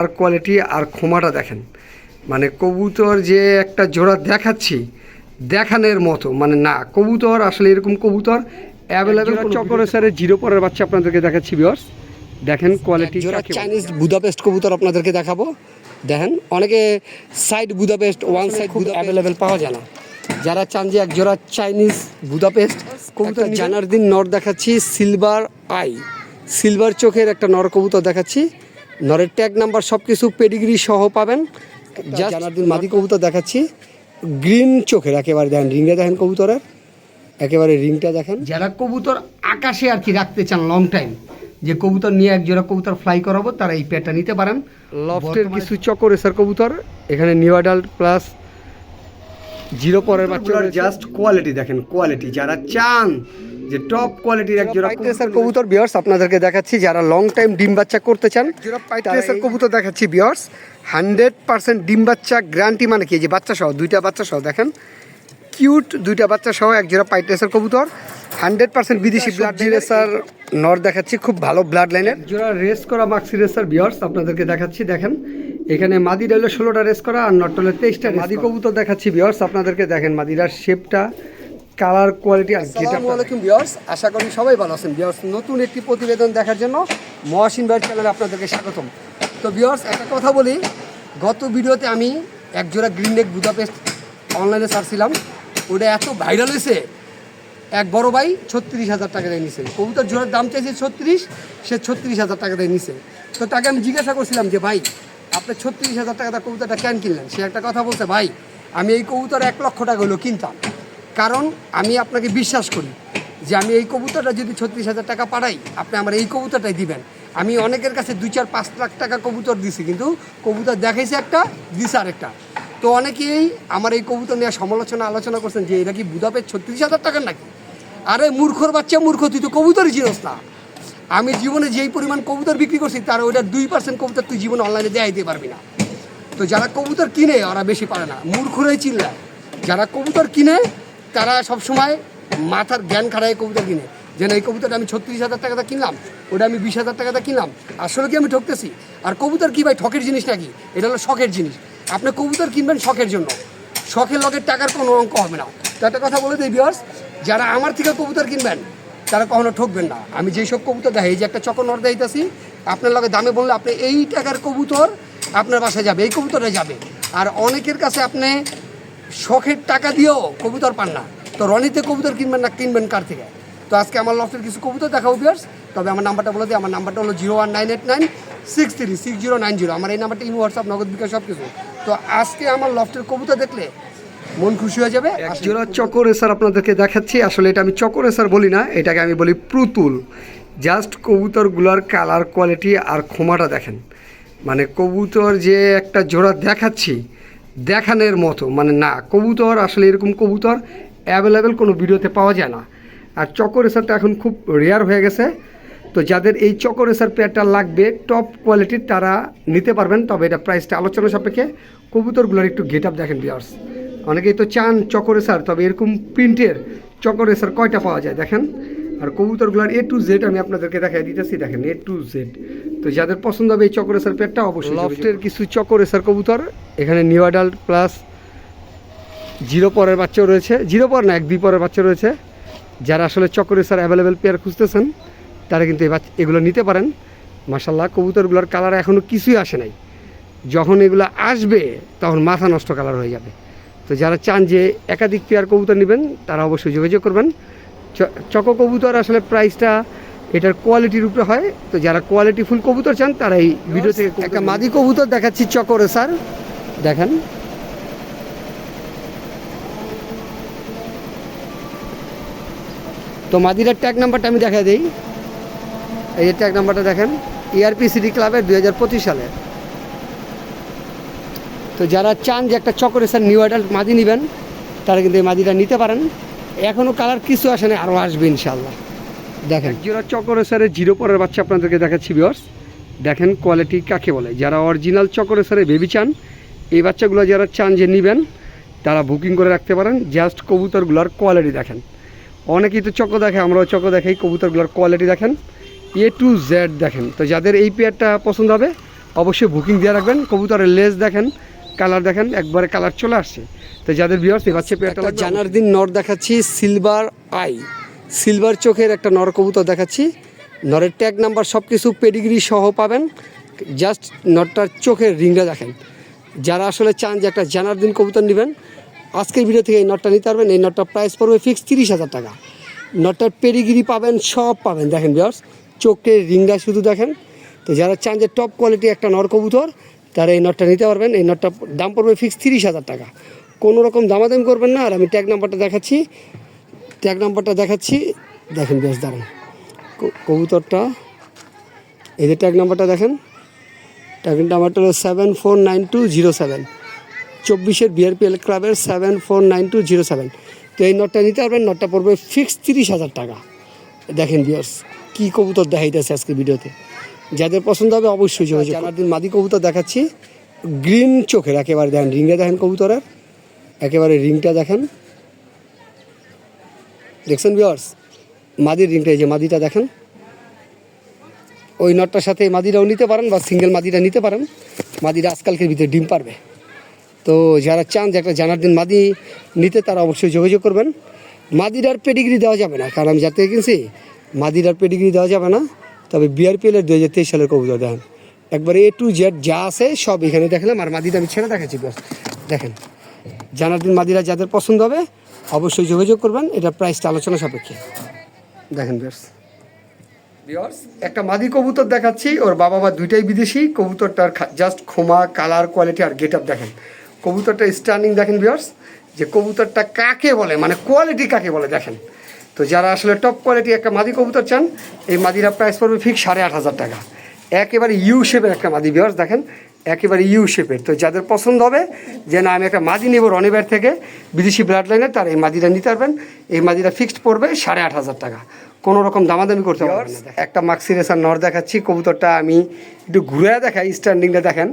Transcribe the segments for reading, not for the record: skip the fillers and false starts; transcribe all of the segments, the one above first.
আর quality আর খোমাটা দেখেন, মানে কবুতর যে একটা জোড়া দেখাচ্ছি দেখানোর মতো, মানে না কবুতর আসলে এরকম কবুতর অ্যাভেলেবেল। চকরে স্যারের জিরো পরের বাচ্চা আপনাদেরকে দেখাচ্ছি ভিউয়ার্স, দেখেন কোয়ালিটি। চাইনিজ বুদাপেস্ট কবুতর আপনাদেরকে দেখাবো, দেখেন অনেকে side Budapest one side available পাওয়া যায় না। যারা চান যে এক জোড়া চাইনিজ বুদাপেস্ট কবুতর জানার দিন নর দেখাচ্ছি, সিলভার আই সিলভার চোখের একটা নর কবুতর দেখাচ্ছি। নরের ট্যাগ নাম্বার সব কিছু পেডিগ্রি সহ পাবেন। জানার দিন মাদি কবুতর দেখাচ্ছি, গ্রিন চোখের একেবারে, দেখেন রিংটা দেখেন কবুতরের, একেবারে রিংটা দেখেন। যারা কবুতর আকাশে আর কি রাখতে চান লং টাইম, যে কবুতর নিয়ে এক জোড়া কবুতর ফ্লাই করাবো, তারা এই পেয়ারটা নিতে পারেন। লফটের কিছু চকরে স্যার কবুতর, এখানে নিউ অ্যাডাল্ট প্লাস জিরো পরের বাচ্চা, জাস্ট কোয়ালিটি দেখেন কোয়ালিটি। যারা চান যে টপ কোয়ালিটির এক জোড়া পাইটেসার কবুতর ভিউয়ার্স আপনাদেরকে দেখাচ্ছি, যারা লং টাইম ডিম বাচ্চা করতে চান জোড়া পাইটেসার কবুতর দেখাচ্ছি ভিউয়ার্স। 100% ডিম বাচ্চা গ্যারান্টি, মানে কি যে বাচ্চা সহ, দুইটা বাচ্চা সহ দেখেন, কিউট দুইটা বাচ্চা সহ এক জোড়া পাইটেসার কবুতর। 100% বিদেশি ব্লাড রেসার নর দেখাচ্ছি, খুব ভালো ব্লাড লাইনের জোড়া রেস করা মাক্সি রেসার ভিউয়ার্স আপনাদেরকে দেখাচ্ছি। দেখেন এখানে মাদিরা হলো 16টা রেস করা আর নটটা হলো 23টা। মাদি কবুতর দেখাচ্ছি ভিউয়ার্স আপনাদেরকে, দেখেন মাদিরার শেপটা, কালার কোয়ালিটি। আসসালামু আলাইকুম ভিউয়ার্স, আশা করি সবাই ভালো আছেন ভিউয়ার্স। নতুন একটি প্রতিবেদন দেখার জন্য মহাসিন ভাইয়ের চ্যানেলে আপনাদেরকে স্বাগতম। তো ভিউয়ার্স একটা কথা বলি, গত ভিডিওতে আমি এক জোড়া গ্রিন নেক বুদাপেস্ট অনলাইনে ছাড়ছিলাম, ওটা এত ভাইরাল হয়েছে, এক বড় ভাই 36,000 টাকা দিয়ে নিছে। কবুতর জোড়ার দাম চাইছে 36, সে 36,000 টাকা দিয়ে নিছে। তো তাকে আমি জিজ্ঞাসা করছিলাম যে ভাই আপনি 36,000 টাকা দিয়ে কবুতরটা কেন কিনলেন? সে একটা কথা বলছে, ভাই আমি এই কবুতর 1 লক্ষ টাকা হলো কিনতাম, কারণ আমি আপনাকে বিশ্বাস করি যে আমি এই কবুতরটা যদি 36,000 টাকা পাঠাই, আপনি আমার এই কবুতরটাই দিবেন। আমি অনেকের কাছে 2-4-5 লাখ টাকা কবুতর দিছি, কিন্তু কবুতর দেখাইছে একটা, দিছে আরেকটা। তো অনেকেই আমার এই কবুতর নিয়ে আলোচনা করছেন যে এটা কি বুদাপেস্ট 36,000 টাকার নাকি? আরে মূর্খর বাচ্চা মূর্খ, তুই তো কবুতরই চিনস না। আমি জীবনে যেই পরিমাণ কবুতর বিক্রি করছি তার ওইটার 2% কবুতর তুই জীবনে অনলাইনে দেখাই দিতে পারবি না। তো যারা কবুতর কিনে ওরা বেশি পারে না, মূর্খরাই চিল্লায়। যারা কবুতর কিনে তারা সবসময় মাথার জ্ঞান খাড়ায় কবুতর কিনে, যেন এই কবুতরটা আমি 36,000 টাকাটা কিনলাম, ওটা আমি 20,000 টাকাটা কিনলাম। আসলে কি আমি ঠকতেছি? আর কবুতর কি ভাই ঠকের জিনিস নাকি? এটা হলো শখের জিনিস। আপনি কবুতর কিনবেন শখের জন্য, শখের লগের টাকার কোনো অঙ্ক হবে না। তো একটা কথা বলে দিই ভিউয়ার্স, যারা আমার থেকে কবুতর কিনবেন তারা কখনো ঠকবেন না। আমি যেই সব কবুতর দেখাই, এই যে একটা চকর নর দেখাইতেছি, আপনার লগে দামে বললে আপনি এই টাকার কবুতর আপনার বাসায় যাবে, এই কবুতরে যাবে। আর অনেকের কাছে আপনি শখের টাকা দিয়েও কবুতর পান না। তো রনিতে কবুতর কিনবেন না, কিনবেন কার থেকে? তো আজকে আমার লফটের কিছু কবুতর দেখাবো ভিউয়ার্স। তবে আমার নাম্বারটা বলে দিই, আমার নাম্বারটা হলো 01989636090। আমার এই নাম্বারটা ইমো, হোয়াটসঅ্যাপ, নগদ বিকাশ সব কিছু। তো আজকে আমার লফটের কবুতর দেখলে মন খুশি হয়ে যাবে। জোড়া চকরে স্যার আপনাদেরকে দেখাচ্ছি, আসলে এটা আমি চকরে স্যার বলি না, এটাকে আমি বলি পুতুল। জাস্ট কবুতরগুলোর কালার কোয়ালিটি আর খোমাটা দেখেন, মানে কবুতর যে একটা জোড়া দেখাচ্ছি দেখানোর মতো, মানে না কবুতর আসলে এরকম কবুতর অ্যাভেলেবেল কোনো ভিডিওতে পাওয়া যায় না। আর চকর রেসারটা এখন খুব রেয়ার হয়ে গেছে। তো যাদের এই চকর রেসার পেয়ারটা লাগবে টপ কোয়ালিটির, তারা নিতে পারবেন। তবে এটা প্রাইসটা আলোচনা সাপেক্ষে। কবুতরগুলোর একটু গেট আপ দেখেন ভিউয়ার্স, অনেকেই তো চান চকর রেসার, তবে এরকম প্রিন্টের চকর রেসার কয়টা পাওয়া যায় দেখেন। আর কবুতরগুলোর A to Z আমি আপনাদেরকে দেখাই দিতেছি, দেখেন A to Z। তো যাদের পছন্দ হবে এই চকর রেসার পেয়ারটা, অবশ্যই। লফটের কিছু চকর রেসার কবুতর, এখানে নিউ অ্যাডাল্ট প্লাস জিরো পরের বাচ্চাও রয়েছে, জিরো পর না 1-2 পরের বাচ্চা রয়েছে। যারা আসলে চকর রেসার অ্যাভেলেবেল পেয়ার খুঁজতেছেন তারা কিন্তু এগুলো নিতে পারেন। মাশাল্লাহ কবুতরগুলোর কালার এখনও কিছুই আসে নাই, যখন এগুলো আসবে তখন মাথা নষ্ট কালার হয়ে যাবে। তো যারা চান যে একাধিক পেয়ার কবুতর নেবেন তারা অবশ্যই যোগাযোগ করবেন। চকো কবুতর আসলে প্রাইসটা এটার কোয়ালিটির উপরে হয়। তো যারা কোয়ালিটি ফুল কবুতর চান তারা এই ভিডিও থেকে একটা মাদি কবুতর দেখাচ্ছি চকরে স্যার, দেখেন তো মাদিরার ট্যাগ নাম্বারটা আমি দেখা দিই, এই যে ট্যাগ নাম্বারটা দেখেন, ERP সিটি ক্লাবের 2025 সালে। তো যারা চান যে একটা চকরে স্যার নিউ অ্যাডাল্ট মাদি নেবেন তারা কিন্তু এই মাদিটা নিতে পারেন। এখনও কালার কিছু আসে না, আরও আসবে ইনশাল্লাহ। দেখেন জোড়া চকরে স্যারের জিরো পরের বাচ্চা আপনাদেরকে দেখাচ্ছি ভিউয়ার্স, দেখেন কোয়ালিটি কাকে বলে। যারা অরিজিনাল চকরে স্যারে বেবি চান, এই বাচ্চাগুলো যারা চান যে নেবেন তারা বুকিং করে রাখতে পারেন। জাস্ট কবুতরগুলোর কোয়ালিটি দেখেন, অনেকেই তো চকো দেখে, আমরাও চকো দেখাই। কবুতরগুলোর কোয়ালিটি দেখেন, A to Z দেখেন। তো যাদের এই পেয়ারটা পছন্দ হবে অবশ্যই বুকিং দিয়ে রাখবেন। কবুতরের লেজ দেখেন, কালার দেখেন, একবারে কালার চলে আসছে। তো যাদের ভিউয়ার্স এই বাচ্চা পেয়ারটা জানার দিন নর দেখাচ্ছি, সিলভার আই, সিলভার চোখের একটা নর কবুতর দেখাচ্ছি। নরের ট্যাগ নাম্বার সব কিছু পেডিগ্রি সহ পাবেন। জাস্ট নরটার চোখের রিংটা দেখেন। যারা আসলে চান যে একটা জানার দিন কবুতর নেবেন, আজকের ভিডিও থেকে এই নটটা নিতে পারবেন। এই নটটার প্রাইস পড়বে ফিক্স 30,000 টাকা। নটটার পেডিগ্রি পাবেন, সব পাবেন। দেখেন ভিউয়ার্স, চোখের রিংটা শুধু দেখেন। তো যারা চান যে টপ কোয়ালিটি একটা নর কবুতর, তারা এই নটটা নিতে পারবেন। এই নটটার দাম পড়বে ফিক্স 30,000 টাকা। কোনো রকম দামাদামি করবেন না। আর আমি ট্যাগ নাম্বারটা দেখাচ্ছি, দেখেন বেশ দাঁড়ান কবুতরটা, এই যে ট্যাগ নাম্বারটা দেখেন। ট্যাগ নাম্বারটা হলো 749207, 24-এর বিআরপিএল ক্লাবের 749207। তো এই নটটা নিতে পারবেন। নটটা পড়বে ফিক্স 30,000 টাকা। দেখেন ভিউয়ার্স কী কবুতর দেখাইতেছে আজকে ভিডিওতে। যাদের পছন্দ হবে অবশ্যই যোগাযোগ। জানার দিন মাদি কবুতর দেখাচ্ছি, গ্রিন চোখের, একেবারে দেখেন রিংটা দেখেন কবুতরের, একেবারে রিংটা দেখেন। দেখছেন ভিউয়ার্স মাদির রিংটা, এই যে মাদিটা দেখেন। ওই নটটার সাথে এই মাদিটাও নিতে পারেন বা সিঙ্গেল মাদিটা নিতে পারেন। মাদিটা আজকালকের ভিতরে ডিম পারবে। তো যারা চান যে একটা জানার দিন মাদি নিতে, তারা অবশ্যই যোগাযোগ করবেন। মাদিটার পেডিগ্রি দেওয়া যাবে না, কারণ আমি যাতে কিনছি মাদিটার পেডিগ্রি দেওয়া যাবে না। তবে বিআরপিএলের 2023 সালের কবুতর দেখেন, একবারে A to Z যা আছে সব এখানে দেখলাম। আর মাদিটা আমি ছেড়ে দেখাচ্ছি দেখেন। জানার দিন মাদিরা যাদের পছন্দ হবে অবশ্যই যোগাযোগ করবেন। এটা প্রাইসটা আলোচনা সাপেক্ষে। দেখেন ভিউয়ার্স একটা মাদি কবুতর দেখাচ্ছি, ওর বাবা মা দুইটাই বিদেশি। কবুতরটার জাস্ট খোমা, কালার, কোয়ালিটি আর গেট আপ দেখেন। কবুতরটা স্টার্নিং দেখেন ভিউয়ার্স, যে কবুতরটা কাকে বলে, মানে কোয়ালিটি কাকে বলে দেখেন। তো যারা আসলে টপ কোয়ালিটি একটা মাদি কবুতর চান, এই মাদিরা প্রাইস পড়বে ফিক্স 8,500 টাকা। একেবারে ইউ শেপের একটা মাদি ভিউয়ার্স দেখেন, একেবারে ইউ শেপের। তো যাদের পছন্দ হবে যে না আমি একটা মাদি নেব রনিবার থেকে, বিদেশি ব্লাড লাইনের, তার এই মাদিটা নিতে পারবেন। এই মাদিটা ফিক্সড পড়বে 8,500 টাকা। কোনো রকম দামাদামি করতে পারবেন না। একটা মাক্সি রেসার নর দেখাচ্ছি। কবুতরটা আমি একটু ঘুরে দেখাই, স্ট্যান্ডিংটা দেখেন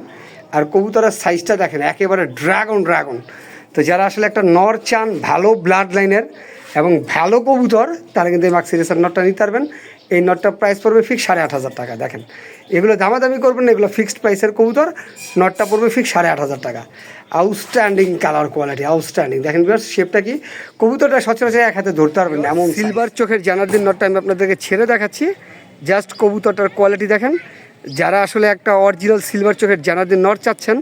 আর কবুতরের সাইজটা দেখেন, একেবারে ড্রাগন। তো যারা আসলে একটা নর চান ভালো ব্লাড লাইনের এবং ভালো কবুতর, তারা কিন্তু এই মাক্সি রেসার নটটা নিতে পারবেন। এই নটটার প্রাইস পড়বে ফিক্স 8,500 টাকা। দেখেন এগুলো দামাদামি করবেন না, এগুলো ফিক্সড প্রাইসের কবুতর। নটটা পড়বে ফিক্স 8,500 টাকা। Outstanding colour quality, outstanding. দেখেন ভিউয়ার্স শেপটা কি, কবুতরটা সচরাচর এক হাতে ধরতে পারবেন না এমন সিলভার চোখের জানার দিন নটটা আমি আপনাদেরকে ছেড়ে দেখাচ্ছি। জাস্ট কবুতরটার কোয়ালিটি দেখেন। যারা আসলে একটা অরিজিনাল সিলভার চোখের জানার দিন নর চাচ্ছেন,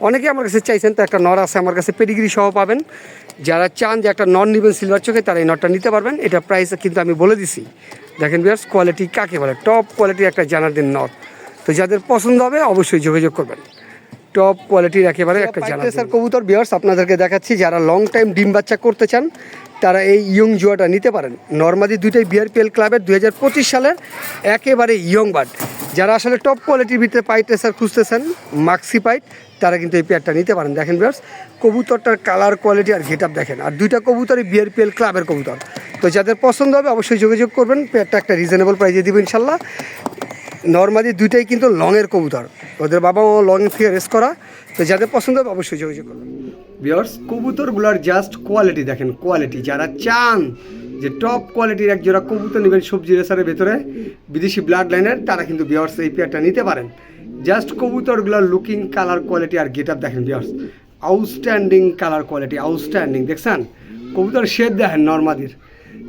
অনেকে আমার কাছে চাইছেন, তো একটা নর আছে আমার কাছে, পেডিগ্রি সহ পাবেন। যারা চান যে একটা নর নেবেন সিলভার চোখে, তারা এই নটটা নিতে পারবেন। এটা প্রাইস কিন্তু আমি বলে দিছি। দেখেন ভিউয়ার্স কোয়ালিটি কাকে বলে, টপ কোয়ালিটির একটা জানার দিন নর। তো যাদের পছন্দ হবে অবশ্যই যোগাযোগ করবেন। টপ কোয়ালিটির একেবারে একটা জানার কবুতর ভিউয়ার্স আপনাদেরকে দেখাচ্ছি। যারা লং টাইম ডিম বাচ্চা করতে চান, তারা এই ইয়ং জুয়াটা নিতে পারেন। নর্মাদি দুইটাই বিআরপিএল ক্লাবের 2025 সালের একেবারে ইয়ং বার্ড। যারা আসলে টপ কোয়ালিটির ভিতরে পাইট রেসার খুঁজতেছেন, মাক্সি পাইট, তারা কিন্তু এই পেয়ারটা নিতে পারেন। দেখেন ভিউয়ার্স কবুতরটার কালার, কোয়ালিটি আর গেট আপ দেখেন। আর দুইটা কবুতরই বিআরপিএল ক্লাবের কবুতর। তো যাদের পছন্দ হবে অবশ্যই যোগাযোগ করবেন। পেয়ারটা একটা রিজনেবল প্রাইসে দিব ইনশাল্লাহ। নর্মালি দুইটাই কিন্তু লংয়ের কবুতর, ওদের বাবাও লং থেকে রেস করা। তো যাদের পছন্দ হবে অবশ্যই যোগাযোগ করবেন। ভিউয়ার্স কবুতরগুলোর জাস্ট কোয়ালিটি দেখেন, কোয়ালিটি। যারা চান যে টপ কোয়ালিটির এক জোড়া কবুতর নেবেন সবজি রেসারের ভেতরে, বিদেশি ব্লাড লাইনের, তারা কিন্তু ভিউয়ার্স এই পেয়ারটা নিতে পারেন। জাস্ট কবুতরগুলোর লুকিং, কালার, কোয়ালিটি আর গেট আপ দেখেন viewers, outstanding colour quality, outstanding. দেখছেন কবুতর শেড দেখেন নর্মাদির।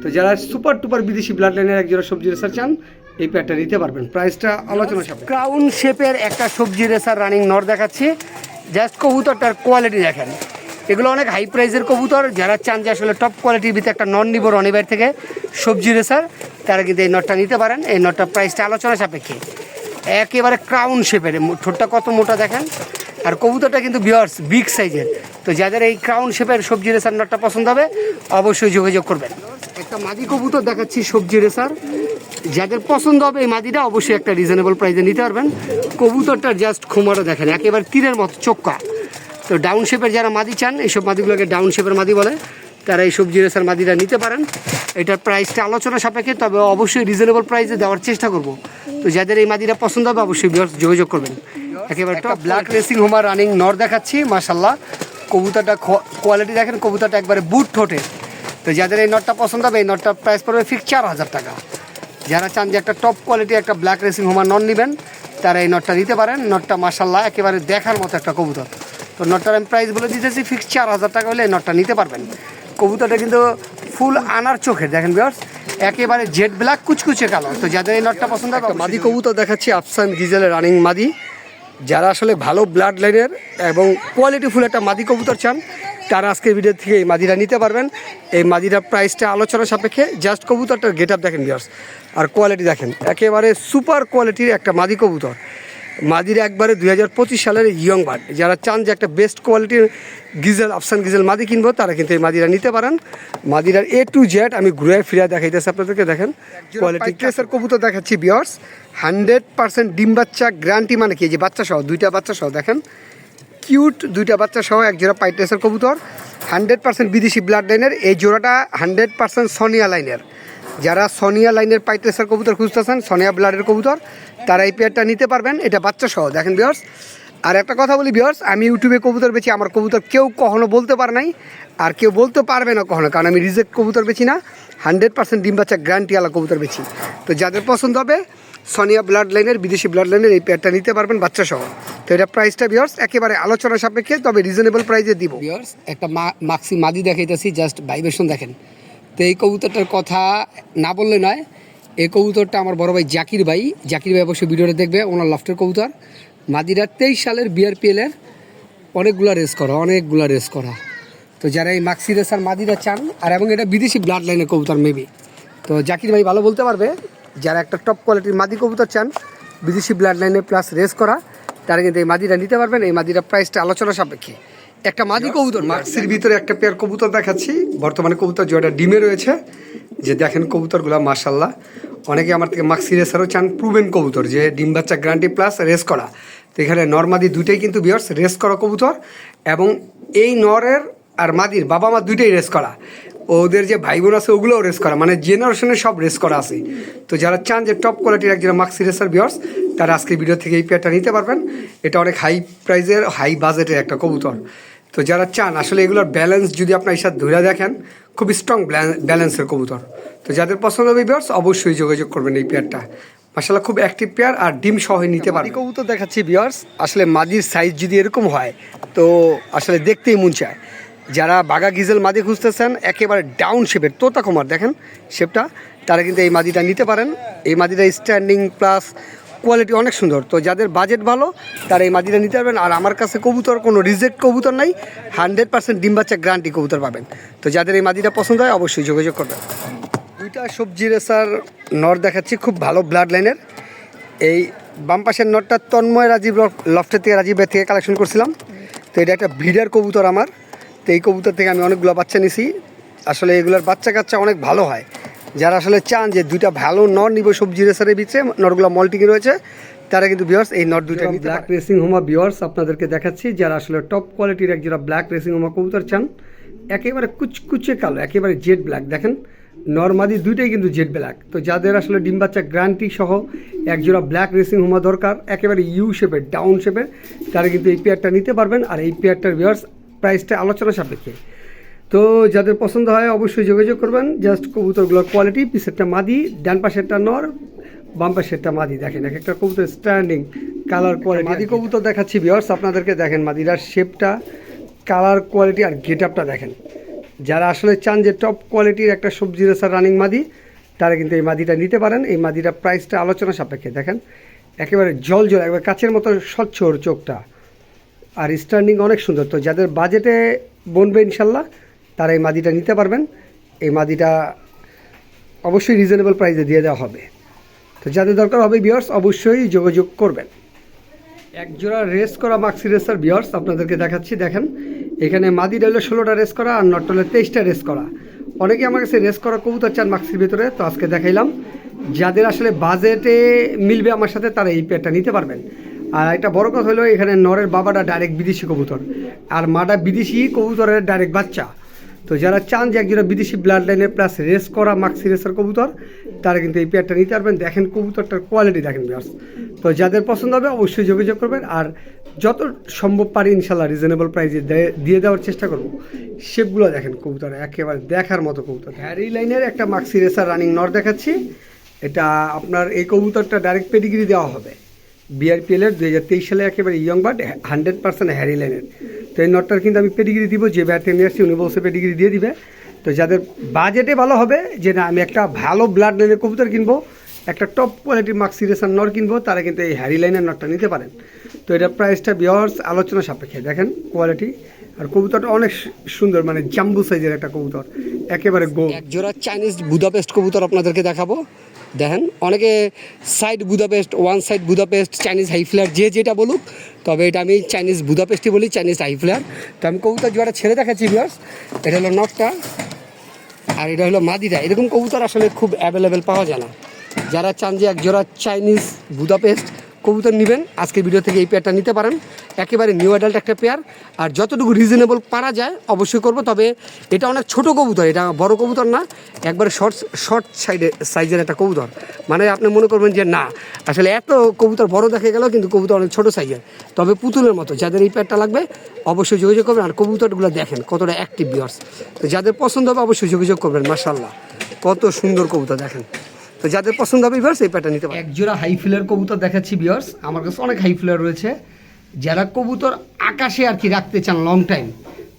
তো যারা সুপার টুপার বিদেশি ব্লাড লাইনের এক জোড়া সবজি রেসার চান, এই প্যাডটা নিতে পারবেন। প্রাইসটা আলোচনা সাপেক্ষে। ক্রাউন শেপের একটা সবজি রেসার রানিং নর দেখাচ্ছি। জাস্ট কবুতরটার কোয়ালিটি দেখেন, এগুলো অনেক হাই প্রাইসের কবুতর। যারা চান যে আসলে টপ কোয়ালিটির ভিতরে একটা নর নিব রনিবার থেকে সবজি রেসার, তারা কিন্তু এই নটটা নিতে পারেন। এই নটটার প্রাইসটা আলোচনা সাপেক্ষে। একেবারে ক্রাউন শেপের, ঠোঁটটা কত মোটা দেখেন। আর কবুতরটা কিন্তু ভিউয়ার্স বিগ সাইজের। তো যাদের এই ক্রাউন শেপের সবজি রেসার নটটা পছন্দ হবে অবশ্যই যোগাযোগ করবেন। একটা মাদি কবুতর দেখাচ্ছি সবজি রেসার, যাদের পছন্দ হবে এই মাদিটা অবশ্যই একটা রিজনেবল প্রাইসে নিতে পারবেন। কবুতরটার জাস্ট খোমাটা দেখেন, একেবারে তীরের মতো চোক্কা। তো ডাউন শেপের যারা মাদি চান, এইসব মাদিগুলোকে ডাউন শেপের মাদি বলে, তারা এই সবজি রেসার মাদিটা নিতে পারেন। এটার প্রাইসটা আলোচনা সাপেক্ষে, তবে অবশ্যই রিজনেবল প্রাইসে দেওয়ার চেষ্টা করব। তো যাদের এই মাদিটা পছন্দ হবে অবশ্যই যোগাযোগ করবেন। একেবারে একটা ব্ল্যাক রেসিং হোমার রানিং নর দেখাচ্ছি। মাশাল্লাহ কবুতরটা কোয়ালিটি দেখেন, কবুতরটা একবারে বুট ঠোঁটে। তো যাদের এই নটটা পছন্দ হবে এই নটটার প্রাইস পড়বে ফিক্স 4,000 টাকা। যারা চান যে একটা টপ কোয়ালিটি একটা ব্ল্যাক রেসিং হোমার নন নেবেন, তারা এই নটটা নিতে পারেন। নটটা মাশাল্লাহ একেবারে দেখার মতো একটা কবুতর। তো নটটার আমি প্রাইস বলে দিতেছি ফিক্স 4000 টাকা হলে এই নটটা নিতে পারবেন। কবুতরটা কিন্তু ফুল আনার চোখের দেখেন ভিউয়ার্স, একেবারে জেড ব্ল্যাক কুচকুচে কালো। তো যাদের এই নটটা পছন্দ হবে, মাদি কবুতর দেখাচ্ছি আফসান গিজেলের রানিং মাদি। যারা আসলে ভালো ব্লাড লাইনের এবং কোয়ালিটিফুল একটা মাদি কবুতর চান, তারা আজকের ভিডিও থেকে এই মাদিটা নিতে পারবেন। এই মাদিটার প্রাইসটা আলোচনা সাপেক্ষে। জাস্ট কবুতরটার গেট আপ দেখেন ভিউয়ার্স, আর কোয়ালিটি দেখেন, একেবারে সুপার কোয়ালিটির একটা মাদি কবুতর। মাদির একবারে 2025 সালের ইয়ং বার্ড। যারা চান যে একটা বেস্ট কোয়ালিটির গিজেল আফসান গিজেল মাদি কিনবো, তারা কিন্তু এই মাদিরা নিতে পারেন। মাদিরার A to Z আমি ঘুরে ফিরে দেখাইতেছি আপনাদেরকে। দেখেন কোয়ালিটি কেসের কবুতর দেখাচ্ছি ভিউয়ার্স, 100% ডিম বাচ্চা গ্যারান্টি। মানে কি, যে বাচ্চা সহ, দুইটা বাচ্চা সহ দেখেন, কিউট দুইটা বাচ্চা সহ এক জোড়া পাইটেসের কবুতর, 100% বিদেশি ব্লাড লাইনের। এই জোড়াটা 100% সোনিয়া লাইনের। যারা সোনিয়া লাইনের পাইটেসের কবুতর খুঁজতেছেন, সোনিয়া ব্লাডের কবুতর, তারা এই পেয়ারটা নিতে পারবেন। এটা বাচ্চা সহ দেখেন ভিউয়ার্স। আর একটা কথা বলি ভিউয়ার্স, আমি ইউটিউবে কবুতর বেচি, আমার কবুতর কেউ কখনো বলতে পারে নাই, আর কেউ বলতে পারবে না কখনো, কারণ আমি রিজেক্ট কবুতর বেচি না, 100% ডিম বাচ্চা গ্যারান্টিওয়ালা কবুতর বেচি। তো যাদের পছন্দ হবে সোনিয়া ব্লাড লাইনের, বিদেশি ব্লাড লাইনের এই পেয়ারটা নিতে পারবেন বাচ্চা সহ। তো এটা প্রাইসটা ভিউয়ার্স একেবারে আলোচনা সাপেক্ষে, তবে রিজনেবল প্রাইসে দিব। ভিউয়ার্স একটা মাক্সি মাদি দেখাইতেছি, জাস্ট ভাইব্রেশন দেখেন। তো এই কবুতরটার কথা না বললে নয়, এই কবুতরটা আমার বড় ভাই জাকির ভাই অবশ্যই ভিডিওটা দেখবে, ওনার লফটের কবুতর। মাদিরা 23 সালের BRPL-এর অনেকগুলো রেস করা। তো যারা এই মাক্সি রেসার মাদিরা চান, আর এবং এটা বিদেশি ব্লাড লাইনের কবুতর মেবি, তো জাকির ভাই ভালো বলতে পারবে। যারা একটা টপ কোয়ালিটির মাদি কবুতর চান, বিদেশি ব্লাড লাইনে প্লাস রেস করা, তারা কিন্তু এই মাদিটা নিতে পারবেন। এই মাদিটা প্রাইসটা আলোচনা সাপেক্ষে। একটা মাদি কবুতর মাক্সির ভিতরে একটা পেয়ার কবুতর দেখাচ্ছি। বর্তমানে কবুতর জোড়াটা ডিমে রয়েছে, যে দেখেন কবুতরগুলো মাশাল্লাহ। অনেকে আমার থেকে মাক্সি রেসারও চান, প্রুভেন কবুতর, যে ডিম বাচ্চা গ্যারান্টি প্লাস রেস করা। তো এখানে নর মাদি দুইটাই কিন্তু ভিউয়ার্স রেস করা কবুতর, এবং এই নরের আর মাদির বাবা মা দুইটাই রেস করা। ওদের যে ভাই বোন আছে ওগুলোও রেস করা, মানে জেনারেশনে সব রেস করা আছে। তো যারা চান যে টপ কোয়ালিটির একজন মাক্সি রেসার ভিউয়ার্স, তারা আজকের ভিডিও থেকে এই পেয়ারটা নিতে পারবেন। এটা অনেক হাই প্রাইজের, হাই বাজেটের একটা কবুতর। তো যারা চান আসলে এগুলোর ব্যালেন্স যদি আপনার সাথে ধরে দেখেন, খুব স্ট্রং ব্যালেন্সের কবুতর। তো যাদের পছন্দ হবে ভিউয়ার্স অবশ্যই যোগাযোগ করবেন এই পেয়ারটা। মাশাআল্লাহ খুব অ্যাক্টিভ পেয়ার, আর ডিম সহ নিতে পারবেন। কবুতর দেখাচ্ছি ভিউয়ার্স, আসলে মাদির সাইজ যদি এরকম হয় তো আসলে দেখতেই মন চায়। যারা বাঘা গিজেল মাদি খুঁজতেছেন, একেবারে ডাউন শেপের তোতা কুমার দেখেন শেপটা, তারা কিন্তু এই মাদিটা নিতে পারেন। এই মাদিটা স্ট্যান্ডিং প্লাস কোয়ালিটি অনেক সুন্দর। তো যাদের বাজেট ভালো, তারা এই মাদিটা নিতে পারবেন। আর আমার কাছে কবুতর কোনো রিজেক্ট কবুতর নাই, 100% ডিম বাচ্চা গ্যারান্টি কবুতর পাবেন। তো যাদের এই মাদিটা পছন্দ হয় অবশ্যই যোগাযোগ করবেন। দুইটা সবজি রেসার নর দেখাচ্ছি, খুব ভালো ব্লাড লাইনের। এই বাম পাশের নরটা তন্ময় রাজীব লফটের থেকে, রাজীবের থেকে কালেকশন করছিলাম। তো এটা একটা ভিডার কবুতর আমার। তো এই কবুতর থেকে আমি অনেকগুলো বাচ্চা নিছি। আসলে এগুলোর বাচ্চা কাচ্চা অনেক ভালো হয়। যারা আসলে চান যে দুইটা ভালো নর নিব সবজি রেসারের ভিতরে, নরগুলো মল্টিংয়ে রয়েছে, তারা কিন্তু ভিউয়ার্স এই নর দুইটা ব্ল্যাক রেসিং হোমা ভিউয়ার্স আপনাদেরকে দেখাচ্ছি। যারা আসলে টপ কোয়ালিটির এক জোড়া ব্ল্যাক রেসিং হোমা কবুতর চান, একেবারে কুচকুচে কালো, একেবারে জেড ব্ল্যাক দেখেন, নর্মাদি দুইটাই কিন্তু জেড ব্ল্যাক। তো যাদের আসলে ডিম বাচ্চা গ্যারান্টি সহ এক জোড়া ব্ল্যাক রেসিং হোমা দরকার, একেবারে ইউ শেপের ডাউন শেপের, তারা কিন্তু এই পেয়ারটা নিতে পারবেন। আর এই পেয়ারটার ভিউয়ার্স প্রাইসটা আলোচনা সাপেক্ষে। তো যাদের পছন্দ হয় অবশ্যই যোগাযোগ করবেন। জাস্ট কবুতরগুলোর কোয়ালিটি, পিছেরটা মাদি, ডান পাশেরটা নর, বাম পাশেরটা মাদি। দেখেন এক একটা কবুতর স্ট্যান্ডিং কালার কোয়ালিটি। মাদি কবুতর দেখাচ্ছি ভিউয়ার্স আপনাদেরকে, দেখেন মাদিরার শেপটা, কালার কোয়ালিটি আর গেট আপটা দেখেন। যারা আসলে চান যে টপ কোয়ালিটির একটা সবজি রেসার রানিং মাদি, তারা কিন্তু এই মাদিটা নিতে পারেন। এই মাদিটা প্রাইসটা আলোচনা সাপেক্ষে। দেখেন একেবারে জল একবারে কাচের মতো স্বচ্ছ ওর চোখটা, আর স্ট্যান্ডিং অনেক সুন্দর। তো যাদের বাজেটে বনবে ইনশাল্লাহ, তারা এই মাদিটা নিতে পারবেন। এই মাদিটা অবশ্যই রিজনেবল প্রাইসে দিয়ে দেওয়া হবে। তো যাদের দরকার হবে ভিউয়ার্স অবশ্যই যোগাযোগ করবেন। এক জোড়া রেস করা মাক্সি রেসার ভিউয়ার্স আপনাদেরকে দেখাচ্ছি। দেখেন এখানে মাদিটা হলো 16টা রেস করা, আর নটটা হলো 23টা রেস করা। অনেকে আমার কাছে রেস করা কবুতর চান মাক্সির ভিতরে, তো আজকে দেখাইলাম। যাদের আসলে বাজেটে মিলবে আমার সাথে, তারা এই পেয়ারটা নিতে পারবেন। আর একটা বড় কথা হলো, এখানে নরের বাবাটা ডাইরেক্ট বিদেশি কবুতর, আর মাটা বিদেশি কবুতরের ডাইরেক্ট বাচ্চা। তো যারা চান যে একজোড়া বিদেশি ব্লাড লাইনের প্লাস রেস করা মাক্সি রেসার কবুতর, তারা কিন্তু এই পেয়ারটা নিতে পারবেন। দেখেন কবুতরটার কোয়ালিটি দেখেন ভিউয়ার্স। তো যাদের পছন্দ হবে অবশ্যই যোগাযোগ করবেন। আর যত সম্ভব পারি ইনশাল্লাহ রিজনেবল প্রাইসে দিয়ে দেওয়ার চেষ্টা করব। শেপগুলো দেখেন কবুতর একেবারে দেখার মতো কবুতর। হ্যারি লাইনের একটা মাক্সি রেসার রানিং নর দেখাচ্ছি। এটা আপনার এই কবুতরটা ডাইরেক্ট পেডিগ্রি দেওয়া হবে। বিআরপিএলের 2023 সালে একেবারে ইয়ং বাট 100% হ্যারি লাইনের। তো এই নটটার কিন্তু আমি পেডিগ্রি দিব, যে ব্যাট নিয়ে আসছি উনি বলছে পেডিগ্রি দিয়ে দিবে। তো যাদের বাজেটে ভালো হবে যে না আমি একটা ভালো ব্লাড লাইনের কবুতর কিনবো, একটা টপ কোয়ালিটির মাক্সিরেশন নর কিনবো, তারা কিন্তু এই হ্যারি লাইনের নটটা নিতে পারেন। তো এটার প্রাইসটা ভিউয়ার্স আলোচনা সাপেক্ষে, দেখেন কোয়ালিটি আর কবুতরটা অনেক সুন্দর, মানে জাম্বু সাইজের একটা কবুতর, একেবারে গো। এক জোড়া চাইনিজ বুদাপেস্ট কবুতর আপনাদেরকে দেখাবো। দেখেন অনেকে side Budapest, one side Budapest, Chinese high flyer যে যেটা বলুক, তবে এটা আমি চাইনিজ বুদাপেস্টই বলি, চাইনিজ হাই ফ্লেয়ার। তো আমি কবুতর জোড়াটা ছেড়ে দেখাচ্ছি ভিউয়ার্স। এটা হলো নটটা আর এটা হলো মাদিটা। এরকম কবুতর আসলে খুব অ্যাভেলেবেল পাওয়া যায় না। যারা চান যে এক জোড়া চাইনিজ বুদাপেস্ট কবুতর নেবেন, আজকের ভিডিও থেকে এই পেয়ারটা নিতে পারেন। একেবারে নিউ অ্যাডাল্ট একটা পেয়ার, আর যতটুকু রিজনেবল পারা যায় অবশ্যই করব। তবে এটা অনেক ছোট কবুতর, এটা বড় কবুতর না, একবারে শর্ট সাইজের একটা কবুতর। মানে আপনি মনে করবেন যে না আসলে এত কবুতর বড় দেখে গেল, কিন্তু কবুতর অনেক ছোটো সাইজের, তবে পুতুলের মতো। যাদের এই পেয়ারটা লাগবে অবশ্যই যোগাযোগ করবেন। আর কবুতরগুলো দেখেন কতটা অ্যাক্টিভ ভিউয়ার্স। তো যাদের পছন্দ হবে অবশ্যই যোগাযোগ করবেন। মাশাআল্লাহ কত সুন্দর কবুতর দেখেন। তো যাদের পছন্দ হবে ভিউয়ার্স এই প্যাটার্ন নিতে পারেন। এক জোড়া হাই ফ্লেয়ার কবুতর দেখাচ্ছি ভিউয়ার্স, আমার কাছে অনেক হাই ফ্লেয়ার রয়েছে। যারা কবুতর আকাশে আর কি রাখতে চান লং টাইম,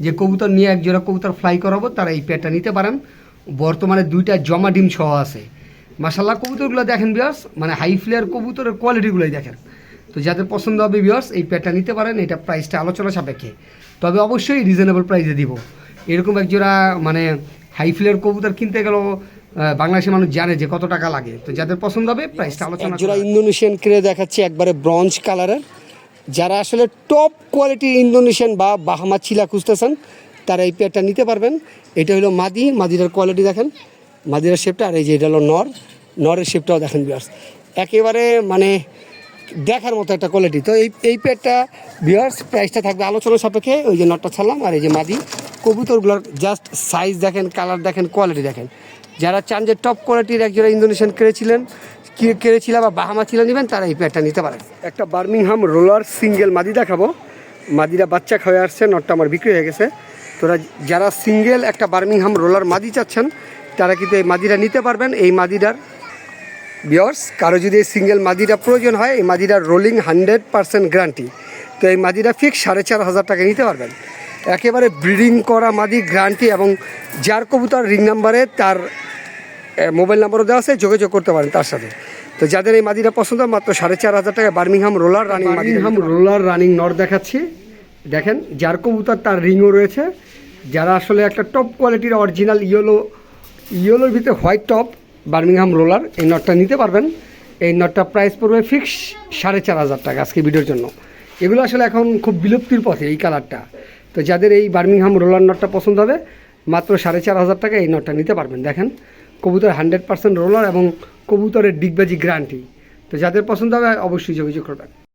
যে কবুতর নিয়ে এক জোড়া কবুতর ফ্লাই করাবো, তারা এই প্যাটার্ন নিতে পারেন। বর্তমানে 2টা জমা ডিম সহ আছে। মাশাআল্লাহ কবুতরগুলো দেখেন ভিউয়ার্স, মানে হাই ফ্লেয়ার কবুতরের কোয়ালিটিগুলোই দেখেন। তো যাদের পছন্দ হবে ভিউয়ার্স এই প্যাটার্ন নিতে পারেন। এটা প্রাইসটা আলোচনা সাপেক্ষে, তবে অবশ্যই রিজনেবল প্রাইসে দিব। এরকম এক জোড়া মানে হাই ফ্লেয়ার কবুতর কিনতে গেলেও বাংলাদেশের মানুষ জানে যে কত টাকা লাগে। তো যাদের পছন্দ হবে প্রাইসটা আলোচনা। জোড়া ইন্দোনেশিয়ান ক্রে দেখাচ্ছি, একবারে ব্রঞ্জ কালারের। যারা আসলে টপ কোয়ালিটির ইন্দোনেশিয়ান বা বাহামা চিলা খুঁজতেছেন, তারা এই পেয়ারটা নিতে পারবেন। এটা হলো মাদিরার কোয়ালিটি দেখেন, মাদিরার শেপটা। আর এই যে এটা হলো নরের শেপটাও দেখেন ভিউয়ার্স, একেবারে মানে দেখার মতো একটা কোয়ালিটি। তো এই পেয়ারটা ভিউয়ার্স প্রাইসটা থাকবে আলোচনা সাপেক্ষে। ওই যে নটটা ছাড়লাম আর এই যে মাদি কবুতরগুলোর জাস্ট সাইজ দেখেন, কালার দেখেন, কোয়ালিটি দেখেন। যারা চান যে টপ কোয়ালিটির একজোড়া ইন্দোনেশিয়ান কেড়েছিলাম বা বাহামা চিলা নেবেন, তারা এই পেয়ারটা নিতে পারেন। একটা বার্মিংহাম রোলার সিঙ্গেল মাদি দেখাবো। মাদিরা বাচ্চা খাওয়া আসছে, নটটা আমার বিক্রি হয়ে গেছে। তোরা যারা সিঙ্গেল একটা বার্মিংহাম রোলার মাদি চাচ্ছেন, তারা কিন্তু এই মাদিরা নিতে পারবেন। এই মাদিরার ভিউয়ার্স কারো যদি এই সিঙ্গেল মাদিরা প্রয়োজন হয়, এই মাদিরার রোলিং 100% গ্যারান্টি। তো এই মাদিরা ফিক্স 4,500 টাকা নিতে পারবেন। একেবারে ব্রিডিং করা মাদি গ্যারান্টি, এবং যার কবুতর রিং নাম্বারে তার মোবাইল নাম্বারও দেওয়া আছে, যোগাযোগ করতে পারেন তার সাথে। তো যাদের এই মাদিরা পছন্দ, মাত্র 4,500 টাকা বার্মিংহাম রোলার রানিং নর দেখাচ্ছি। দেখেন যার কবুতর তার রিংও রয়েছে। যারা আসলে একটা টপ কোয়ালিটির অরিজিনাল ইয়েলোর ভিতরে হোয়াইট টপ বার্মিংহাম রোলার, এই নটটা নিতে পারবেন। এই নটটা প্রাইস পড়বে ফিক্স 4,500 টাকা আজকে ভিডিওর জন্য। এগুলো আসলে এখন খুব বিলুপ্তির পথে এই কালারটা। তো যাদের এই বার্মিংহাম রোলার নটটা পছন্দ হবে, মাত্র 4,500 টাকা এই নটটা নিতে পারবেন। দেখেন কবুতর 100% রোলার এবং কবুতরের ডিগবাজি গ্যারান্টি। তো যাদের পছন্দ হবে অবশ্যই যোগাযোগ করবেন।